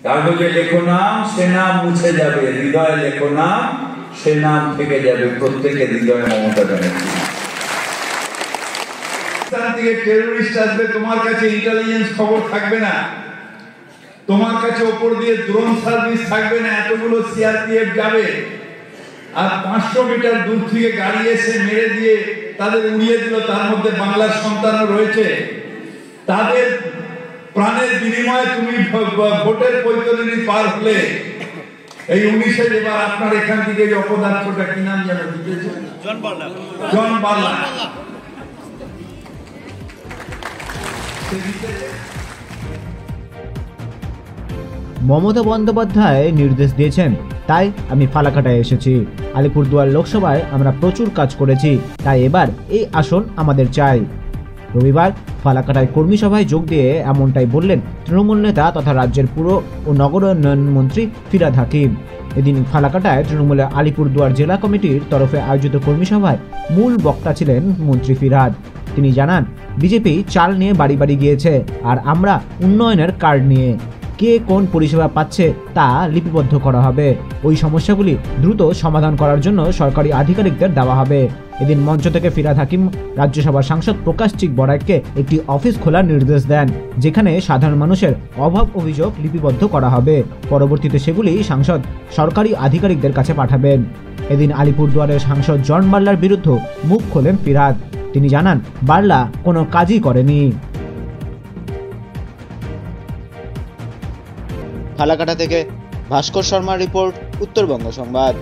কাগজে লেখো নাম, সে নাম মুছে যাবে, হৃদয়ে লেখো নাম, সে নাম থেকে যাবে প্রত্যেকের হৃদয়ে। মমতা ব্যানার্জি থেকে টেররিস্ট আসবে, তোমার কাছে ইন্টেলিজেন্স খবর থাকবে না, তোমার কাছে ওপর দিয়ে ড্রোন সার্ভিস থাকবে না, এতগুলো সিআরপিএফ যাবে আর 500 মিটার দূর থেকে গাড়ি এসে মেরে দিয়ে তাদের উড়িয়ে দিল। তার মধ্যে বাংলার সন্তানও রয়েছে, তাদের প্রাণের বিনিময়ে তুমি ভোটের পৈতরণী পার হলে। এই 19-এ এবার আপনার এখান থেকে এই অপদার্থটা কি নাম যেন দিতেছে, জন বার্লা। মমতা বন্দ্যোপাধ্যায় নির্দেশ দিয়েছেন, তাই আমি ফালাকাটায় এসেছি। আলিপুরদুয়ার লোকসভায় আমরা প্রচুর কাজ করেছি, তাই এবার এই আসন আমাদের চাই। রবিবার ফালাকাটায় কর্মী সভায় যোগ দিয়ে এমনটাই বললেন তৃণমূল নেতা তথা রাজ্যের পুর ও নগরায়ণ মন্ত্রী ফিরহাদ হাকিম। এদিন ফালাকাটায় তৃণমূলের আলিপুরদুয়ার জেলা কমিটির তরফে আয়োজিত কর্মী সভায় মূল বক্তা ছিলেন মন্ত্রী ফিরহাদ। তিনি জানান, বিজেপি চাল নিয়ে বাড়ি বাড়ি গিয়েছে আর আমরা উন্নয়নের কার্ড নিয়ে। কে কোন পরিষেবা পাচ্ছে তা লিপিবদ্ধ করা হবে। ওই সমস্যাগুলি দ্রুত সমাধান করার জন্য সরকারি আধিকারিকদের দেওয়া হবে। এদিন মঞ্চ থেকে ফিরহাদ হাকিম রাজ্যসভার সাংসদ প্রকাশ চিক বড়াইককে একটি অফিস খোলার নির্দেশ দেন, যেখানে সাধারণ মানুষের অভাব অভিযোগ লিপিবদ্ধ করা হবে। পরবর্তীতে সেগুলি সাংসদ সরকারি আধিকারিকদের কাছে পাঠাবেন। এদিন আলিপুরদুয়ারের সাংসদ জন বার্লার বিরুদ্ধে মুখ খোলেন ফিরহাদ। তিনি জানান, বার্লা কোনো কাজই করেনি। ফালাকাটা থেকে ভাস্কর শর্মার রিপোর্ট, উত্তরবঙ্গ সংবাদ।